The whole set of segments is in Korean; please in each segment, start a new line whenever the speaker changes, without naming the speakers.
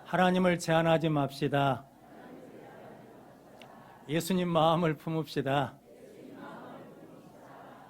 하나님을 제한하지 맙시다. 예수님 마음을 품읍시다.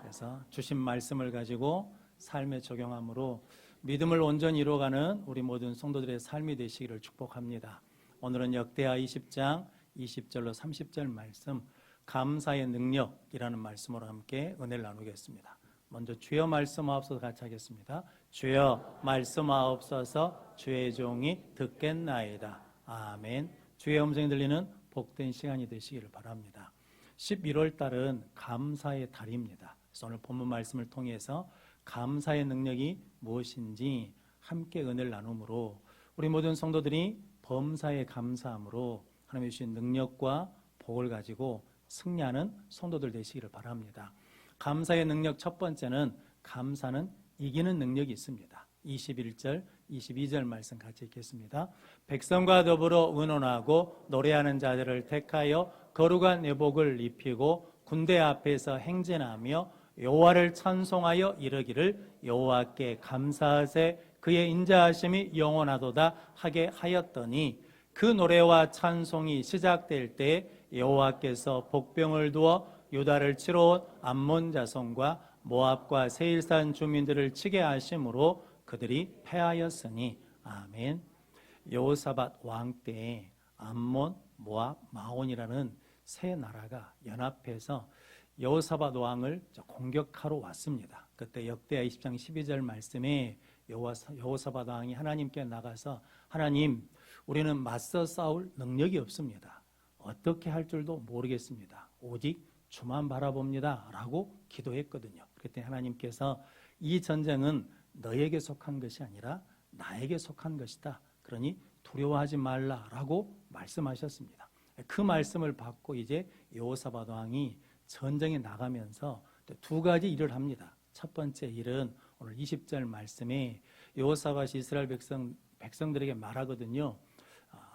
그래서 주신 말씀을 가지고 삶에 적용함으로 믿음을 온전히 이루어가는 우리 모든 성도들의 삶이 되시기를 축복합니다. 오늘은 역대하 20장 20절로 30절 말씀, 감사의 능력이라는 말씀으로 함께 은혜를 나누겠습니다. 먼저 주여 말씀하옵소서 같이 하겠습니다. 주여 말씀하옵소서, 주의 종이 듣겠나이다. 아멘. 주의 음성이 들리는 복된 시간이 되시기를 바랍니다. 11월 달은 감사의 달입니다. 그래서 오늘 본문 말씀을 통해서 감사의 능력이 무엇인지 함께 은혜를 나누므로 우리 모든 성도들이 범사에 감사함으로 하나님의 주신 능력과 복을 가지고 승리하는 성도들 되시기를 바랍니다. 감사의 능력 첫 번째는 감사는 이기는 능력이 있습니다. 21절, 22절 말씀 같이 읽겠습니다. 백성과 더불어 의논하고 노래하는 자들을 택하여 거룩한 예복을 입히고 군대 앞에서 행진하며 여호와를 찬송하여 이르기를 여호와께 감사하세 그의 인자하심이 영원하도다 하게 하였더니 그 노래와 찬송이 시작될 때 여호와께서 복병을 두어 유다를 치러 온 암몬 자손과 모압과 세일산 주민들을 치게 하심으로 그들이 패하였으니 아멘. 여호사밧 왕 때에 암몬, 모압, 마온이라는 세 나라가 연합해서 여호사밧 왕을 공격하러 왔습니다. 그때 역대하 20장 12절 말씀에 여호사밧 왕이 하나님께 나가서 하나님, 우리는 맞서 싸울 능력이 없습니다. 어떻게 할 줄도 모르겠습니다. 오직 주만 바라봅니다 라고 기도했거든요. 그랬더니 하나님께서 이 전쟁은 너에게 속한 것이 아니라 나에게 속한 것이다. 그러니 두려워하지 말라라고 말씀하셨습니다. 그 말씀을 받고 이제 여호사밧 왕이 전쟁에 나가면서 두 가지 일을 합니다. 첫 번째 일은 오늘 20절 말씀에 여호사밧이 이스라엘 백성들에게 말하거든요.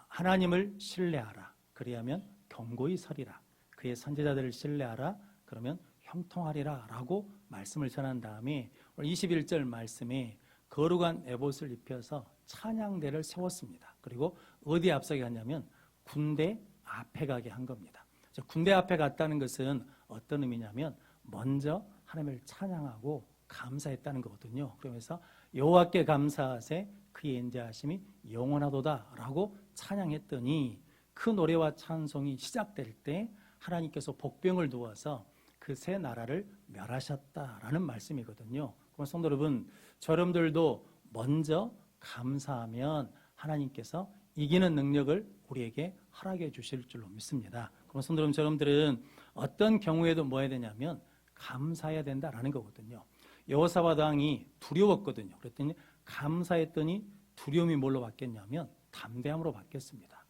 하나님을 신뢰하라. 그리하면 견고히 서리라. 그의 선지자들을 신뢰하라. 그러면 형통하리라 라고 말씀을 전한 다음에 오늘 21절 말씀에 거룩한 에봇을 입혀서 찬양대를 세웠습니다. 그리고 어디 앞서게 갔냐면 군대 앞에 가게 한 겁니다. 군대 앞에 갔다는 것은 어떤 의미냐면 먼저 하나님을 찬양하고 감사했다는 거거든요. 그러면서 여호와께 감사하세 그의 인자하심이 영원하도다 라고 찬양했더니 그 노래와 찬송이 시작될 때 하나님께서 복병을 두어서 그 세 나라를 멸하셨다라는 말씀이거든요. 그럼 성도 여러분, 여러분들도 먼저 감사하면 하나님께서 이기는 능력을 우리에게 허락해 주실 줄로 믿습니다. 그럼 성도 여러분들은 어떤 경우에도 뭐 해야 되냐면 감사해야 된다라는 거거든요. 여호사밧 왕이 두려웠거든요. 그랬더니 감사했더니 두려움이 뭘로 바뀌었냐면 담대함으로 바뀌었습니다.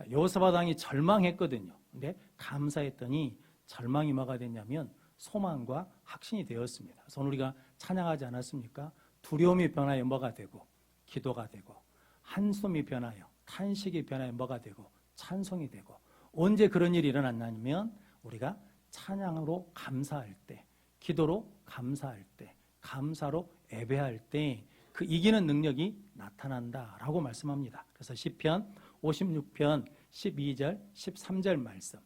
여호사밧 왕이 절망했거든요. 근데 감사했더니 절망이 뭐가 됐냐면 소망과 확신이 되었습니다. 그래서 오늘 우리가 찬양하지 않았습니까? 두려움이 변하여 뭐가 되고 기도가 되고 한숨이 변하여 탄식이 변하여 뭐가 되고 찬송이 되고 언제 그런 일이 일어났냐면 우리가 찬양으로 감사할 때, 기도로 감사할 때, 감사로 예배할 때 그 이기는 능력이 나타난다라고 말씀합니다. 그래서 시편 56편 12절 13절 말씀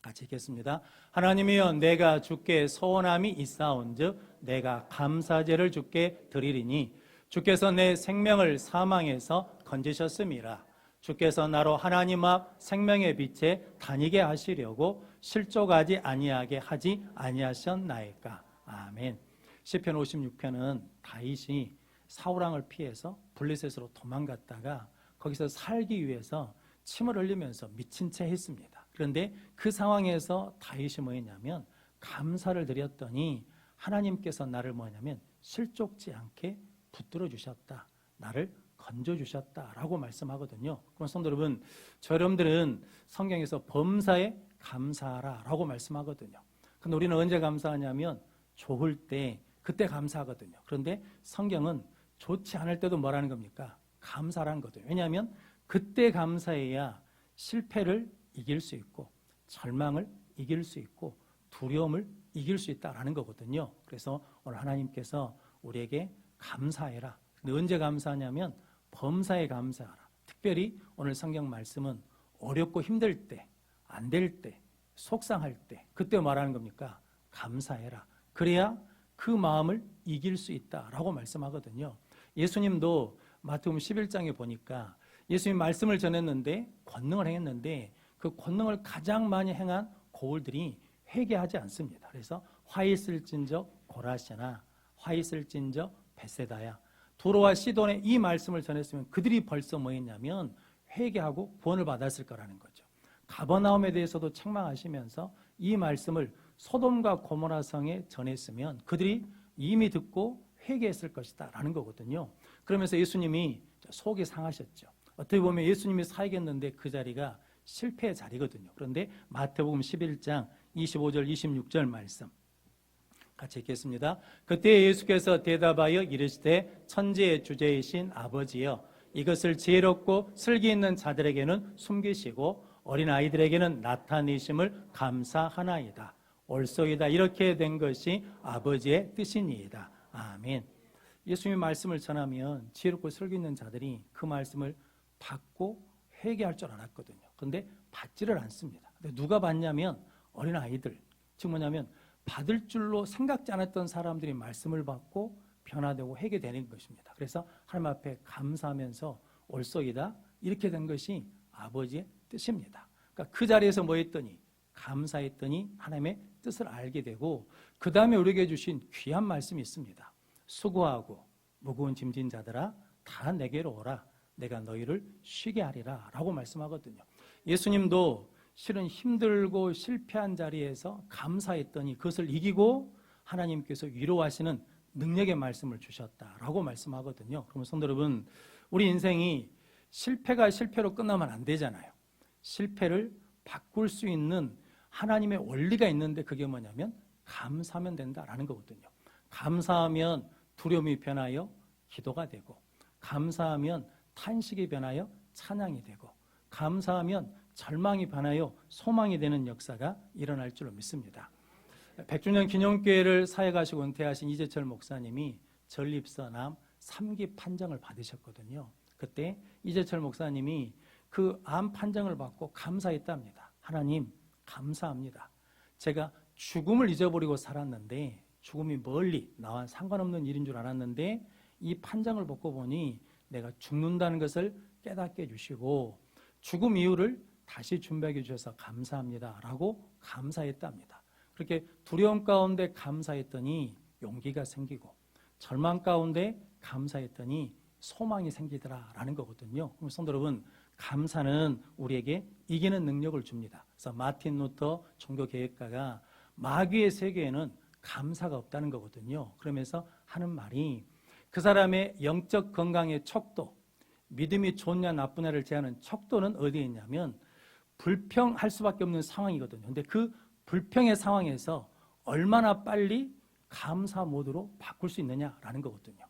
같이 읽겠습니다. 하나님이여 내가 주께 소원함이 있사온즉 내가 감사제를 주께 드리리니 주께서 내 생명을 사망에서 건지셨음이라. 주께서 나로 하나님 앞 생명의 빛에 다니게 하시려고 실족하지 아니하게 하지 아니하셨나이까. 아멘. 시편 56편은 다윗이 사울왕을 피해서 블레셋으로 도망갔다가 거기서 살기 위해서 침을 흘리면서 미친 채 했습니다. 그런데 그 상황에서 다윗이 뭐였냐면 감사를 드렸더니 하나님께서 나를 뭐냐면 실족지 않게 붙들어 주셨다. 나를 건져 주셨다라고 말씀하거든요. 그럼 성도 여러분, 여러분들은 성경에서 범사에 감사하라라고 말씀하거든요. 근데 우리는 언제 감사하냐면 좋을 때 그때 감사하거든요. 그런데 성경은 좋지 않을 때도 뭐라는 겁니까? 감사라는 거죠. 왜냐하면 그때 감사해야 실패를 이길 수 있고 절망을 이길 수 있고 두려움을 이길 수 있다라는 거거든요. 그래서 오늘 하나님께서 우리에게 감사해라. 근데 언제 감사하냐면 범사에 감사하라. 특별히 오늘 성경 말씀은 어렵고 힘들 때, 안 될 때, 속상할 때, 그때 말하는 겁니까? 감사해라. 그래야 그 마음을 이길 수 있다라고 말씀하거든요. 예수님도 마태복음 11장에 보니까 예수님 말씀을 전했는데 권능을 행했는데 그 권능을 가장 많이 행한 고울들이 회개하지 않습니다. 그래서 화 있을진저 고라시나 화 있을진저 베세다야, 두로와 시돈에 이 말씀을 전했으면 그들이 벌써 뭐 했냐면 회개하고 구원을 받았을 거라는 거죠. 가버나움에 대해서도 책망하시면서 이 말씀을 소돔과 고모라 성에 전했으면 그들이 이미 듣고 회개했을 것이다 라는 거거든요. 그러면서 예수님이 속이 상하셨죠. 어떻게 보면 예수님이 살겠는데 그 자리가 실패의 자리거든요. 그런데 마태복음 11장 25절 26절 말씀 같이 읽겠습니다. 그때 예수께서 대답하여 이르시되 천지의 주제이신 아버지여, 이것을 지혜롭고 슬기 있는 자들에게는 숨기시고 어린아이들에게는 나타내심을 감사하나이다. 옳소이다. 이렇게 된 것이 아버지의 뜻이니이다. 아멘. 예수님의 말씀을 전하면 지혜롭고 슬기 있는 자들이 그 말씀을 받고 회개할 줄 알았거든요. 그런데 받지를 않습니다. 근데 누가 받냐면 어린아이들. 즉 뭐냐면 받을 줄로 생각지 않았던 사람들이 말씀을 받고 변화되고 회개되는 것입니다. 그래서 하나님 앞에 감사하면서 옳소이다. 이렇게 된 것이 아버지의 뜻입니다. 그러니까 그 자리에서 뭐 했더니 감사했더니 하나님의 뜻을 알게 되고 그 다음에 우리에게 주신 귀한 말씀이 있습니다. 수고하고 무거운 짐진 자들아 다 내게로 오라. 내가 너희를 쉬게 하리라 라고 말씀하거든요. 예수님도 실은 힘들고 실패한 자리에서 감사했더니 그것을 이기고 하나님께서 위로하시는 능력의 말씀을 주셨다라고 말씀하거든요. 그러면 성도 여러분, 우리 인생이 실패가 실패로 끝나면 안 되잖아요. 실패를 바꿀 수 있는 하나님의 원리가 있는데 그게 뭐냐면 감사하면 된다라는 거거든요. 감사하면 두려움이 변하여 기도가 되고, 감사하면 탄식이 변하여 찬양이 되고, 감사하면 절망이 변하여 소망이 되는 역사가 일어날 줄로 믿습니다. 100주년 기념교회를 사역하시고 은퇴하신 이재철 목사님이 전립선 암 3기 판정을 받으셨거든요. 그때 이재철 목사님이 그 암 판정을 받고 감사했답니다. 하나님 감사합니다. 제가 죽음을 잊어버리고 살았는데 죽음이 멀리 나와 상관없는 일인 줄 알았는데 이 판정을 받고 보니 내가 죽는다는 것을 깨닫게 해주시고 죽음 이후를 다시 준비하게 해주셔서 감사합니다 라고 감사했답니다. 그렇게 두려움 가운데 감사했더니 용기가 생기고 절망 가운데 감사했더니 소망이 생기더라라는 거거든요. 그럼 성도 여러분, 감사는 우리에게 이기는 능력을 줍니다. 그래서 마틴 루터 종교개혁가가 마귀의 세계에는 감사가 없다는 거거든요. 그러면서 하는 말이 그 사람의 영적 건강의 척도, 믿음이 좋냐 나쁘냐를 제하는 척도는 어디에 있냐면 불평할 수밖에 없는 상황이거든요. 근데 그 불평의 상황에서 얼마나 빨리 감사 모드로 바꿀 수 있느냐라는 거거든요.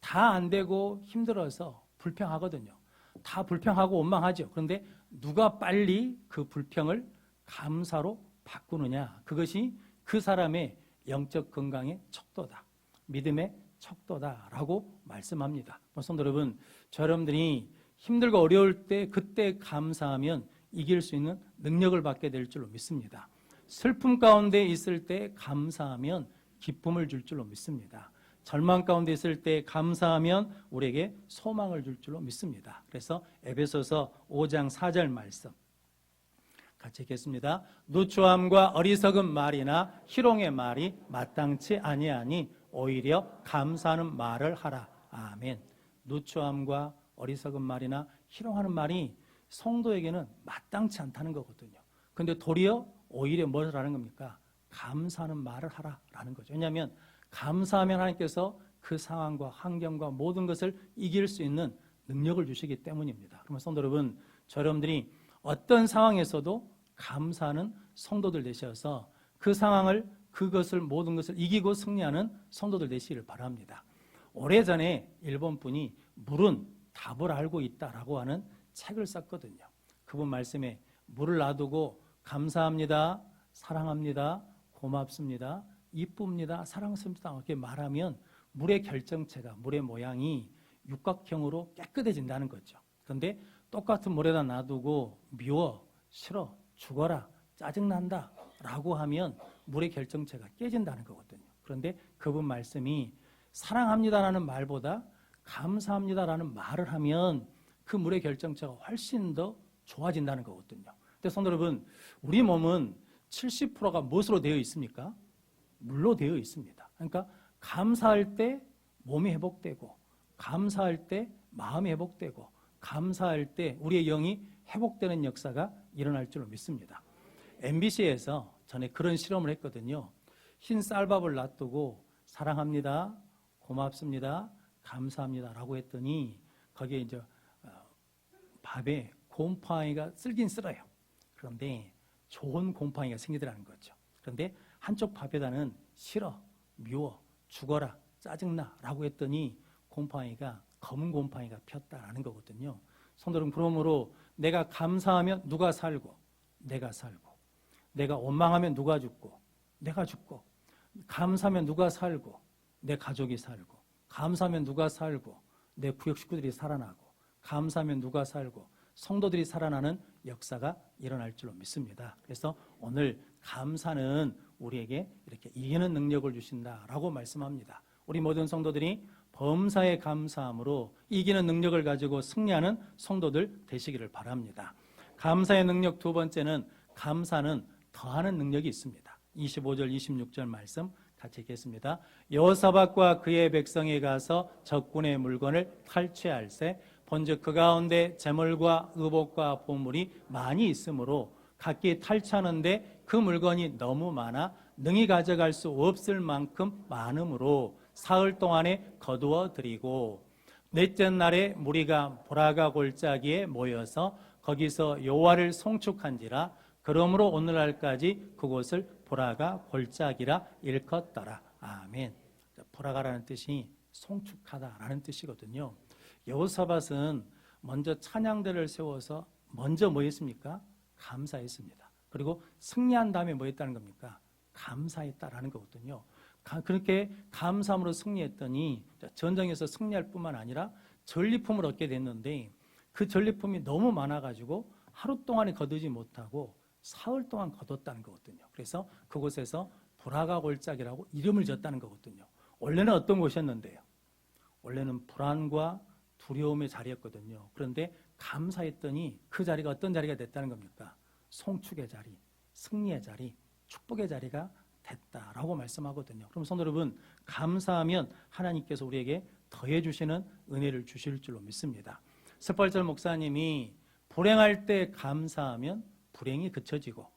다 안 되고 힘들어서 불평하거든요. 다 불평하고 원망하죠. 그런데 누가 빨리 그 불평을 감사로 바꾸느냐, 그것이 그 사람의 영적 건강의 척도다, 믿음의 척도다라고 말씀합니다. 성도 여러분, 저 여러분들이 힘들고 어려울 때 그때 감사하면 이길 수 있는 능력을 받게 될 줄로 믿습니다. 슬픔 가운데 있을 때 감사하면 기쁨을 줄 줄로 믿습니다. 절망 가운데 있을 때 감사하면 우리에게 소망을 줄 줄로 믿습니다. 그래서 에베소서 5장 4절 말씀 같이 읽겠습니다. 누추함과 어리석은 말이나 희롱의 말이 마땅치 아니하니 오히려 감사하는 말을 하라. 아멘. 누추함과 어리석은 말이나 희롱하는 말이 성도에게는 마땅치 않다는 거거든요. 그런데 도리어 오히려 뭘 하라는 겁니까? 감사하는 말을 하라라는 거죠. 왜냐하면 감사하면 하나님께서 그 상황과 환경과 모든 것을 이길 수 있는 능력을 주시기 때문입니다. 그러면 성도 여러분, 저 여러분들이 어떤 상황에서도 감사하는 성도들 되셔서 그 상황을, 그것을, 모든 것을 이기고 승리하는 성도들 되시기를 바랍니다. 오래전에 일본 분이 물은 답을 알고 있다라고 하는 책을 썼거든요. 그분 말씀에 물을 놔두고 감사합니다, 사랑합니다, 고맙습니다, 이쁩니다, 사랑스럽습니다 이렇게 말하면 물의 결정체가, 물의 모양이 육각형으로 깨끗해진다는 거죠. 그런데 똑같은 물에다 놔두고 미워, 싫어, 죽어라, 짜증난다 라고 하면 물의 결정체가 깨진다는 거거든요. 그런데 그분 말씀이 사랑합니다라는 말보다 감사합니다라는 말을 하면 그 물의 결정체가 훨씬 더 좋아진다는 거거든요. 근데 성도 여러분, 우리 몸은 70%가 무엇으로 되어 있습니까? 물로 되어 있습니다. 그러니까 감사할 때 몸이 회복되고, 감사할 때 마음이 회복되고, 감사할 때 우리의 영이 회복되는 역사가 일어날 줄로 믿습니다. MBC에서 전에 그런 실험을 했거든요. 흰 쌀밥을 놔두고 사랑합니다, 고맙습니다, 감사합니다 라고 했더니 거기에 이제 밥에 곰팡이가 쓸긴 쓸어요. 그런데 좋은 곰팡이가 생기더라는 거죠. 그런데 한쪽 밥에다는 싫어, 미워, 죽어라, 짜증나 라고 했더니 곰팡이가 검은 곰팡이가 폈다라는 거거든요. 성도 여러분, 그러므로 내가 감사하면 누가 살고 내가 살고, 내가 원망하면 누가 죽고 내가 죽고, 감사하면 누가 살고 내 가족이 살고, 감사하면 누가 살고 내 구역 식구들이 살아나고, 감사하면 누가 살고 성도들이 살아나는 역사가 일어날 줄로 믿습니다. 그래서 오늘 감사는 우리에게 이렇게 이기는 능력을 주신다라고 말씀합니다. 우리 모든 성도들이 범사에 감사함으로 이기는 능력을 가지고 승리하는 성도들 되시기를 바랍니다. 감사의 능력 두 번째는, 감사는 더하는 능력이 있습니다. 25절 26절 말씀 같이 읽겠습니다. 여호사밧과 그의 백성이 가서 적군의 물건을 탈취할세 본즉 그 가운데 재물과 의복과 보물이 많이 있으므로 각기 탈취하는데 그 물건이 너무 많아 능히 가져갈 수 없을 만큼 많으므로 사흘 동안에 거두어 드리고, 넷째 날에 무리가 보라가 골짜기에 모여서 거기서 여호와를 송축한지라. 그러므로 오늘날까지 그곳을 보라가 골짜기라 일컫더라. 아멘. 보라가라는 뜻이 송축하다라는 뜻이거든요. 여호사밧은 먼저 찬양대를 세워서 먼저 뭐 했습니까? 감사했습니다. 그리고 승리한 다음에 뭐 했다는 겁니까? 감사했다라는 거거든요. 그렇게 감사함으로 승리했더니 전쟁에서 승리할 뿐만 아니라 전리품을 얻게 됐는데, 그 전리품이 너무 많아가지고 하루 동안에 거두지 못하고 사흘 동안 거뒀다는 거거든요. 그래서 그곳에서 보라가 골짜기라고 이름을 졌다는 거거든요. 원래는 어떤 곳이었는데요? 원래는 불안과 두려움의 자리였거든요. 그런데 감사했더니 그 자리가 어떤 자리가 됐다는 겁니까? 송축의 자리, 승리의 자리, 축복의 자리가 됐다라고 말씀하거든요. 그럼 성도 여러분, 감사하면 하나님께서 우리에게 더해 주시는 은혜를 주실 줄로 믿습니다. 스펄전 목사님이 불행할 때 감사하면 불행이 그쳐지고,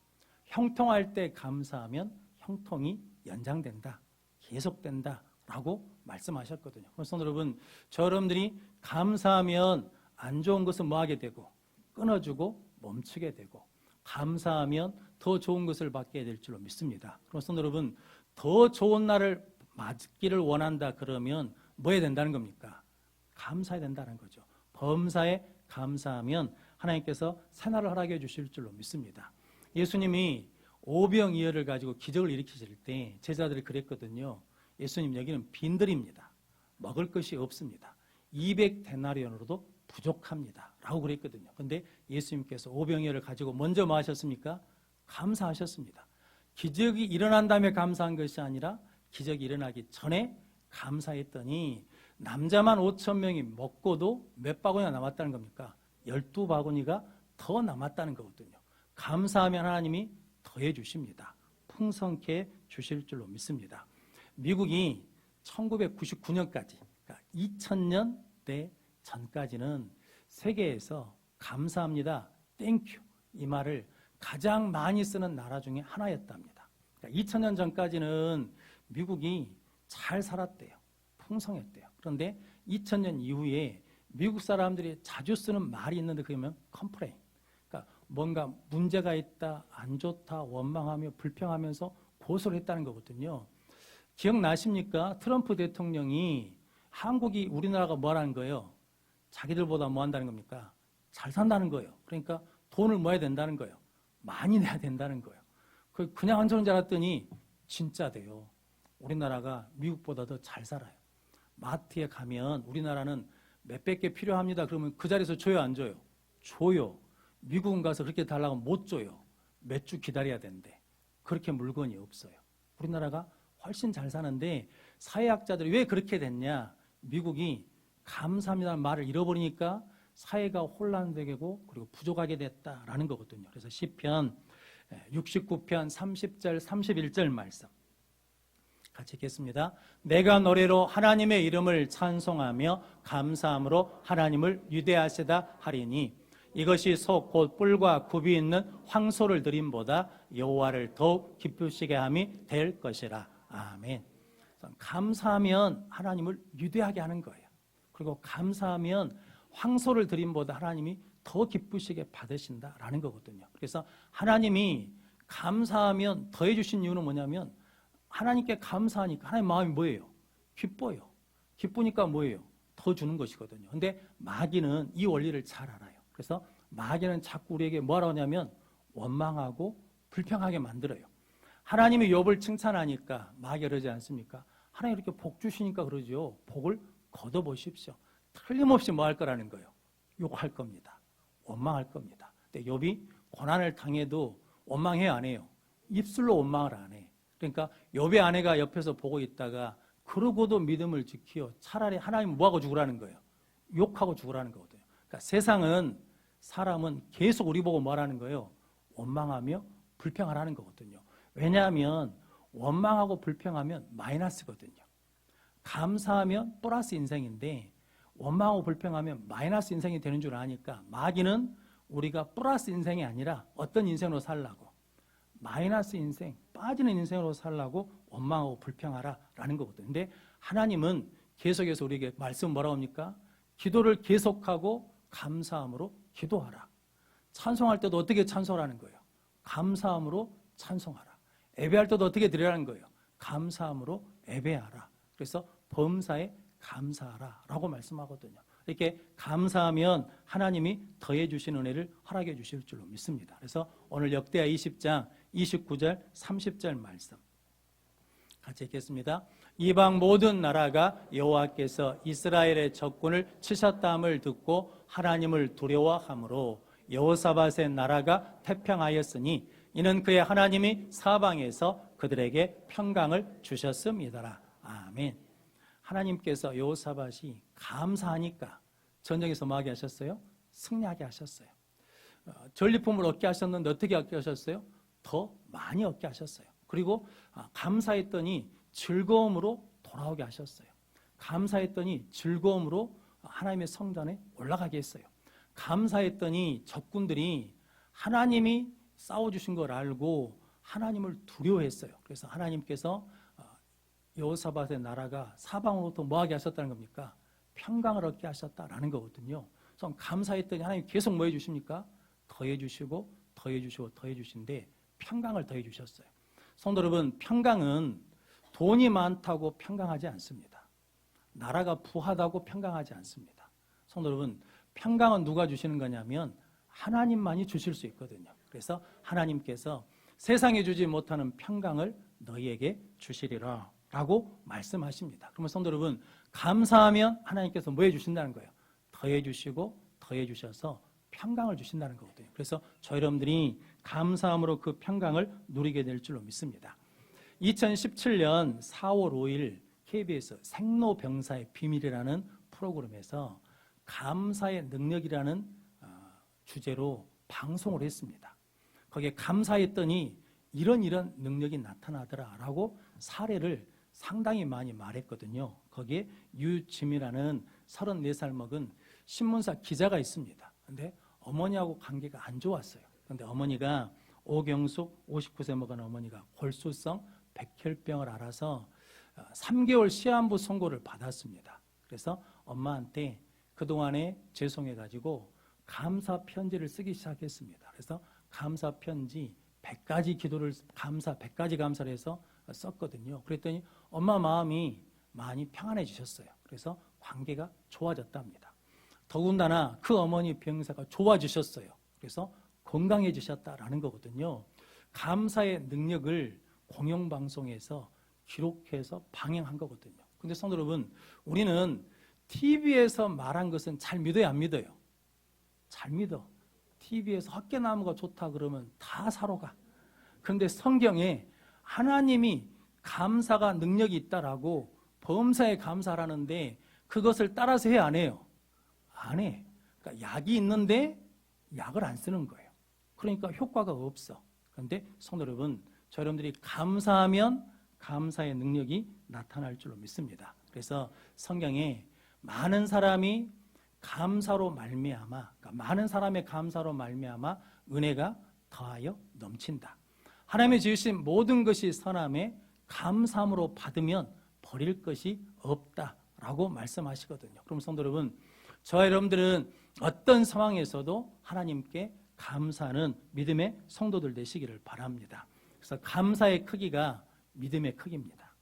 형통할 때 감사하면 형통이 연장된다, 계속된다 라고 말씀하셨거든요. 그래서 여러분, 저 여러분들이 감사하면 안 좋은 것은 뭐 하게 되고, 끊어주고 멈추게 되고, 감사하면 더 좋은 것을 받게 될 줄로 믿습니다. 그래서 여러분, 더 좋은 날을 맞기를 원한다 그러면 뭐 해야 된다는 겁니까? 감사해야 된다는 거죠. 범사에 감사하면 하나님께서 새날을 허락해 주실 줄로 믿습니다. 예수님이 오병이어를 가지고 기적을 일으키실 때 제자들이 그랬거든요. 예수님, 여기는 빈들입니다. 먹을 것이 없습니다. 200데나리온으로도 부족합니다 라고 그랬거든요. 그런데 예수님께서 오병이어를 가지고 먼저 뭐 하셨습니까? 감사하셨습니다. 기적이 일어난 다음에 감사한 것이 아니라 기적이 일어나기 전에 감사했더니 남자만 5,000명이 먹고도 몇 바구니가 남았다는 겁니까? 12바구니가 더 남았다는 거거든요. 감사하면 하나님이 더해 주십니다. 풍성케 주실 줄로 믿습니다. 미국이 1999년까지, 그러니까 2000년대 전까지는 세계에서 감사합니다, 땡큐 이 말을 가장 많이 쓰는 나라 중에 하나였답니다. 그러니까 2000년 전까지는 미국이 잘 살았대요. 풍성했대요. 그런데 2000년 이후에 미국 사람들이 자주 쓰는 말이 있는데 그러면 컴플레인, 그러니까 뭔가 문제가 있다, 안 좋다, 원망하며 불평하면서 고소를 했다는 거거든요. 기억나십니까? 트럼프 대통령이 한국이, 우리나라가 뭐라는 거예요? 자기들보다 뭐 한다는 겁니까? 잘 산다는 거예요. 그러니까 돈을 뭐 해야 된다는 거예요? 많이 내야 된다는 거예요. 그냥 한 소리인 줄 알았더니 진짜 돼요. 우리나라가 미국보다 더 잘 살아요. 마트에 가면 우리나라는 몇백 개 필요합니다. 그러면 그 자리에서 줘요, 안 줘요? 줘요. 미국은 가서 그렇게 달라고 하면 못 줘요. 몇 주 기다려야 되는데. 그렇게 물건이 없어요. 우리나라가 훨씬 잘 사는데 사회학자들이 왜 그렇게 됐냐? 미국이 감사합니다는 말을 잃어버리니까 사회가 혼란되고 그리고 부족하게 됐다라는 거거든요. 그래서 시편 69편 30절 31절 말씀 같이 읽겠습니다. 내가 노래로 하나님의 이름을 찬송하며 감사함으로 하나님을 위대하시다 하리니 이것이 속 곧 뿔과 굽이 있는 황소를 드림보다 여호와를 더욱 기쁘시게 함이 될 것이라. 아멘. 감사하면 하나님을 위대하게 하는 거예요. 그리고 감사하면 황소를 드림보다 하나님이 더 기쁘시게 받으신다라는 거거든요. 그래서 하나님이 감사하면 더해 주신 이유는 뭐냐면 하나님께 감사하니까 하나님 마음이 뭐예요? 기뻐요. 기쁘니까 뭐예요? 더 주는 것이거든요. 근데 마귀는 이 원리를 잘 알아요. 그래서 마귀는 자꾸 우리에게 뭐라고 하냐면 원망하고 불평하게 만들어요. 하나님이 욥을 칭찬하니까 마귀가 그러지 않습니까? 하나님 이렇게 복 주시니까 그러죠. 복을 걷어보십시오. 틀림없이 뭐 할 거라는 거예요? 욕할 겁니다. 원망할 겁니다. 근데 욥이 고난을 당해도 원망해요, 안 해요? 입술로 원망을 안 해. 그러니까 욥의 아내가 옆에서 보고 있다가 그러고도 믿음을 지키어 차라리 하나님 뭐하고 죽으라는 거예요? 욕하고 죽으라는 거거든요. 그러니까 세상은 사람은 계속 우리 보고 뭐라는 거예요? 원망하며 불평하라는 거거든요. 왜냐하면 원망하고 불평하면 마이너스거든요. 감사하면 플러스 인생인데 원망하고 불평하면 마이너스 인생이 되는 줄 아니까 마귀는 우리가 플러스 인생이 아니라 어떤 인생으로 살라고? 마이너스 인생, 빠지는 인생으로 살라고 원망하고 불평하라라는 거거든요. 근데 하나님은 계속해서 우리에게 말씀 뭐라고 합니까? 기도를 계속하고 감사함으로 기도하라. 찬송할 때도 어떻게 찬송하라는 거예요? 감사함으로 찬송하라. 예배할 때도 어떻게 드리라는 거예요? 감사함으로 예배하라. 그래서 범사에 감사하라 라고 말씀하거든요. 이렇게 감사하면 하나님이 더해 주신 은혜를 허락해 주실 줄로 믿습니다. 그래서 오늘 역대하 20장 29절 30절 말씀 같이 읽겠습니다. 이방 모든 나라가 여호와께서 이스라엘의 적군을 치셨다함을 듣고 하나님을 두려워하므로 여호사밧의 나라가 태평하였으니 이는 그의 하나님이 사방에서 그들에게 평강을 주셨음이더라. 아멘. 하나님께서 여호사밧이 감사하니까 전쟁에서 뭐하게 하셨어요? 승리하게 하셨어요. 전리품을 얻게 하셨는데 어떻게 얻게 하셨어요? 더 많이 얻게 하셨어요. 그리고 감사했더니 즐거움으로 돌아오게 하셨어요. 감사했더니 즐거움으로 하나님의 성전에 올라가게 했어요. 감사했더니 적군들이 하나님이 싸워주신 걸 알고 하나님을 두려워했어요. 그래서 하나님께서 여호사밧의 나라가 사방으로부터 뭐하게 하셨다는 겁니까? 평강을 얻게 하셨다라는 거거든요. 그래서 감사했더니 하나님 계속 뭐 해주십니까? 더해주시고 더해주시고 더해주신데 평강을 더해주셨어요. 성도 여러분, 평강은 돈이 많다고 평강하지 않습니다. 나라가 부하다고 평강하지 않습니다. 성도 여러분, 평강은 누가 주시는 거냐면 하나님만이 주실 수 있거든요. 그래서 하나님께서 세상에 주지 못하는 평강을 너희에게 주시리라 라고 말씀하십니다. 그러면 성도 여러분, 감사하면 하나님께서 뭐 해주신다는 거예요? 더해주시고 더해주셔서 평강을 주신다는 거거든요. 그래서 저희 여러분들이 감사함으로 그 평강을 누리게 될 줄로 믿습니다. 2017년 4월 5일 KBS 생로병사의 비밀이라는 프로그램에서 감사의 능력이라는 주제로 방송을 했습니다. 거기에 감사했더니 이런 능력이 나타나더라라고 사례를 상당히 많이 말했거든요. 거기에 유짐이라는 34살 먹은 신문사 기자가 있습니다. 근데 어머니하고 관계가 안 좋았어요. 근데 어머니가 오경숙 59세 먹은 어머니가 골수성 백혈병을 앓아서 3개월 시한부 선고를 받았습니다. 그래서 엄마한테 그동안에 죄송해가지고 감사 편지를 쓰기 시작했습니다. 그래서 감사 편지 100가지 기도를 100가지 감사를 해서 썼거든요. 그랬더니 엄마 마음이 많이 평안해지셨어요. 그래서 관계가 좋아졌답니다. 더군다나 그 어머니 병사가 좋아지셨어요. 그래서 건강해지셨다라는 거거든요. 감사의 능력을 공영방송에서 기록해서 방영한 거거든요. 근데 성도 여러분, 우리는 TV에서 말한 것은 잘 믿어요, 안 믿어요? 잘 믿어. TV에서 헛개나무가 좋다 그러면 다 사러 가. 그런데 성경에 하나님이 감사가 능력이 있다라고 범사에 감사하라는데 그것을 따라서 해야 안 해요? 안 해. 그러니까 약이 있는데 약을 안 쓰는 거예요. 그러니까 효과가 없어. 그런데 성도 여러분, 저 여러분들이 감사하면 감사의 능력이 나타날 줄로 믿습니다. 그래서 성경에 많은 사람이 감사로 말미암아, 그러니까 많은 사람의 감사로 말미암아 은혜가 더하여 넘친다. 하나님의 지으신 모든 것이 선함에 감사함으로 받으면 버릴 것이 없다라고 말씀하시거든요. 그럼 성도 여러분, 저와 여러분들은 어떤 상황에서도 하나님께 감사하는 믿음의 성도들 되시기를 바랍니다. 그래서 감사의 크기가 믿음의 크기입니다.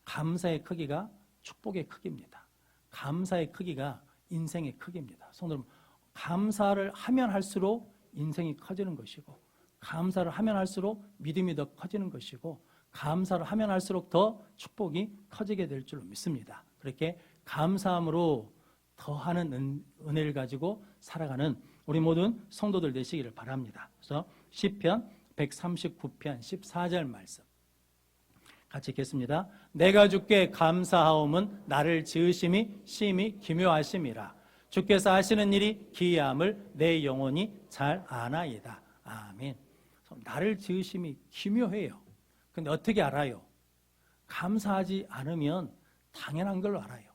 감사의 크기가 축복의 크기입니다. 감사의 크기가 인생의 크기입니다. 성도 여러분, 감사를 하면 할수록 인생이 커지는 것이고, 감사를 하면 할수록 믿음이 더 커지는 것이고, 감사를 하면 할수록 더 축복이 커지게 될 줄로 믿습니다. 그렇게 감사함으로 더하는 은혜를 가지고 살아가는 우리 모든 성도들 되시기를 바랍니다. 그래서 시편 139편 14절 말씀 같이 읽겠습니다. 내가 주께 감사하옴은 나를 지으심이 심히 기묘하심이라. 주께서 하시는 일이 기이함을 내 영혼이 잘 아나이다. 아멘. 나를 지으심이 기묘해요. 근데 어떻게 알아요? 감사하지 않으면 당연한 걸로 알아요.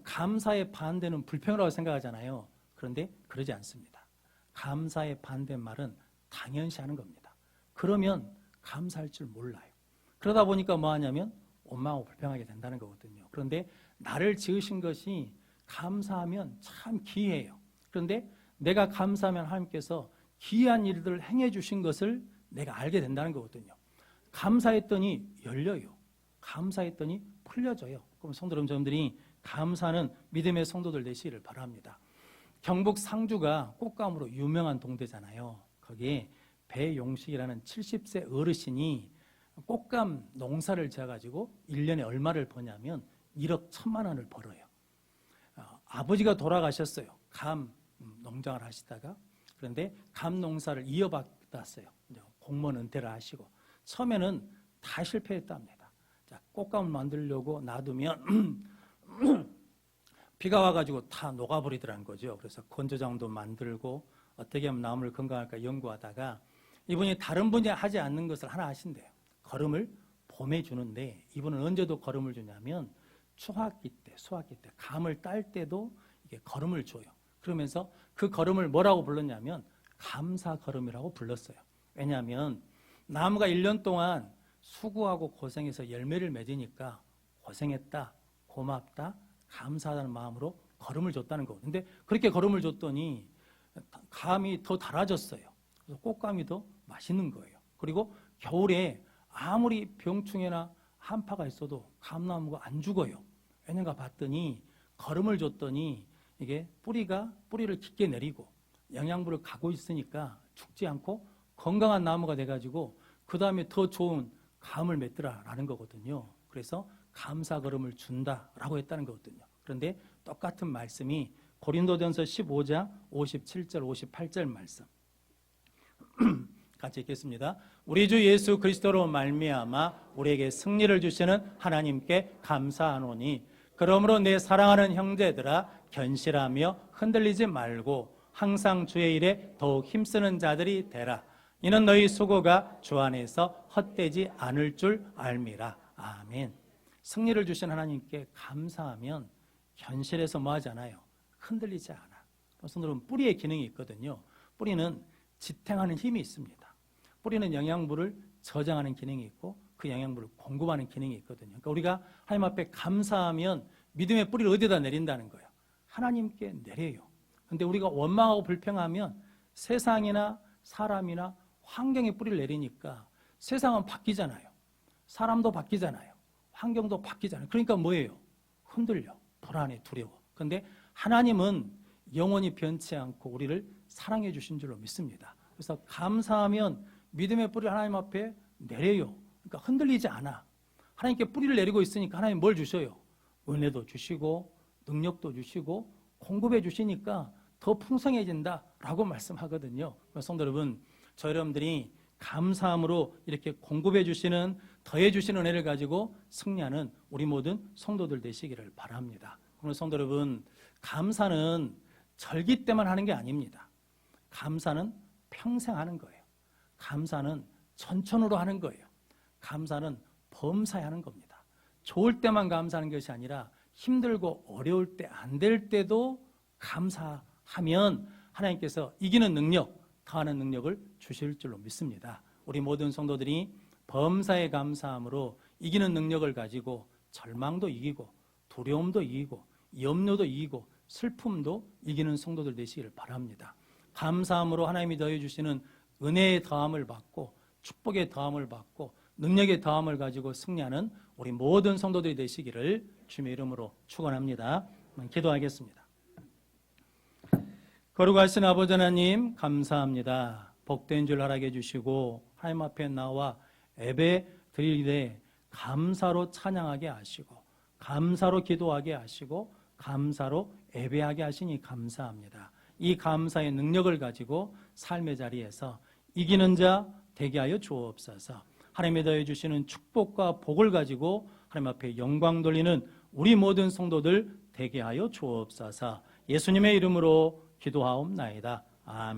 감사의 반대는 불평이라고 생각하잖아요. 그런데 그러지 않습니다. 감사의 반대말은 당연시하는 겁니다. 그러면 감사할 줄 몰라요. 그러다 보니까 뭐 하냐면 원망하고 불평하게 된다는 거거든요. 그런데 나를 지으신 것이 감사하면 참 기이해요. 그런데 내가 감사하면 하나님께서 기이한 일들을 행해 주신 것을 내가 알게 된다는 거거든요. 감사했더니 열려요. 감사했더니 풀려져요. 그럼 성도 여러분들이 감사하는 믿음의 성도들 되시기를 바랍니다. 경북 상주가 꽃감으로 유명한 동네잖아요. 거기에 배용식이라는 70세 어르신이 꽃감 농사를 지어가지고 1년에 얼마를 버냐면 1억 1천만 원을 벌어요. 아버지가 돌아가셨어요. 감 농장을 하시다가. 그런데 감 농사를 이어받았어요. 공무원 은퇴를 하시고. 처음에는 다 실패했답니다. 자, 꽃감을 만들려고 놔두면 비가 와가지고 다 녹아버리더라는 거죠. 그래서 건조장도 만들고 어떻게 하면 나무를 건강할까 연구하다가 이분이 다른 분이 하지 않는 것을 하나 하신대요. 거름을 봄에 주는데 이분은 언제도 거름을 주냐면 추학기 때, 수학기 때, 감을 딸 때도 이게 거름을 줘요. 그러면서 그 거름을 뭐라고 불렀냐면 감사 거름이라고 불렀어요. 왜냐하면 나무가 1년 동안 수고하고 고생해서 열매를 맺으니까 고생했다, 고맙다, 감사하다는 마음으로 거름을 줬다는 거거든요. 근데 그렇게 거름을 줬더니 감이 더 달아졌어요. 그래서 꽃감이 더 맛있는 거예요. 그리고 겨울에 아무리 병충해나 한파가 있어도 감나무가 안 죽어요. 왜냐가 봤더니 거름을 줬더니 이게 뿌리를 깊게 내리고 영양분을 가고 있으니까 죽지 않고 건강한 나무가 돼가지고 그 다음에 더 좋은 감을 맺더라라는 거거든요. 그래서 감사 거름을 준다라고 했다는 거거든요. 그런데 똑같은 말씀이 고린도전서 15장 57절 58절 말씀 같이 읽겠습니다. 우리 주 예수 그리스도로 말미암아 우리에게 승리를 주시는 하나님께 감사하노니 그러므로 내 사랑하는 형제들아 견실하며 흔들리지 말고 항상 주의 일에 더욱 힘쓰는 자들이 되라. 이는 너희 수고가 주 안에서 헛되지 않을 줄 알미라. 아멘. 승리를 주신 하나님께 감사하면 견실해서 뭐 하지 않아요? 흔들리지 않아. 성도는 뿌리의 기능이 있거든요. 뿌리는 지탱하는 힘이 있습니다. 뿌리는 영양분을 저장하는 기능이 있고 그 영양분을 공급하는 기능이 있거든요. 그러니까 우리가 하나님 앞에 감사하면 믿음의 뿌리를 어디다 내린다는 거예요? 하나님께 내려요. 그런데 우리가 원망하고 불평하면 세상이나 사람이나 환경에 뿌리를 내리니까 세상은 바뀌잖아요. 사람도 바뀌잖아요. 환경도 바뀌잖아요. 그러니까 뭐예요? 흔들려. 불안해, 두려워. 그런데 하나님은 영원히 변치 않고 우리를 사랑해 주신 줄로 믿습니다. 그래서 감사하면 믿음의 뿌리를 하나님 앞에 내려요. 그러니까 흔들리지 않아. 하나님께 뿌리를 내리고 있으니까 하나님 뭘 주셔요? 은혜도 주시고 능력도 주시고 공급해 주시니까 더 풍성해진다라고 말씀하거든요. 성도 여러분, 저 여러분들이 감사함으로 이렇게 공급해 주시는, 더해 주시는 은혜를 가지고 승리하는 우리 모든 성도들 되시기를 바랍니다. 그러면 성도 여러분, 감사는 절기 때만 하는 게 아닙니다. 감사는 평생 하는 거예요. 감사는 전천후로 하는 거예요. 감사는 범사에 하는 겁니다. 좋을 때만 감사하는 것이 아니라 힘들고 어려울 때, 안 될 때도 감사하면 하나님께서 이기는 능력, 더하는 능력을 주실 줄로 믿습니다. 우리 모든 성도들이 범사에 감사함으로 이기는 능력을 가지고 절망도 이기고 두려움도 이기고 염려도 이기고 슬픔도 이기는 성도들 되시기를 바랍니다. 감사함으로 하나님이 더해주시는 은혜의 더함을 받고 축복의 더함을 받고 능력의 더함을 가지고 승리하는 우리 모든 성도들이 되시기를 주님의 이름으로 축원합니다. 기도하겠습니다. 거룩하신 아버지 하나님, 감사합니다. 복된 줄 알게 해주시고 하나님 앞에 나와 예배 드리되 감사로 찬양하게 하시고 감사로 기도하게 하시고 감사로 예배하게 하시니 감사합니다. 이 감사의 능력을 가지고 삶의 자리에서 이기는 자 되게 하여 주옵소서. 하나님이 더해 주시는 축복과 복을 가지고 하나님 앞에 영광 돌리는 우리 모든 성도들 되게 하여 주옵소서. 예수님의 이름으로 기도하옵나이다. 아멘.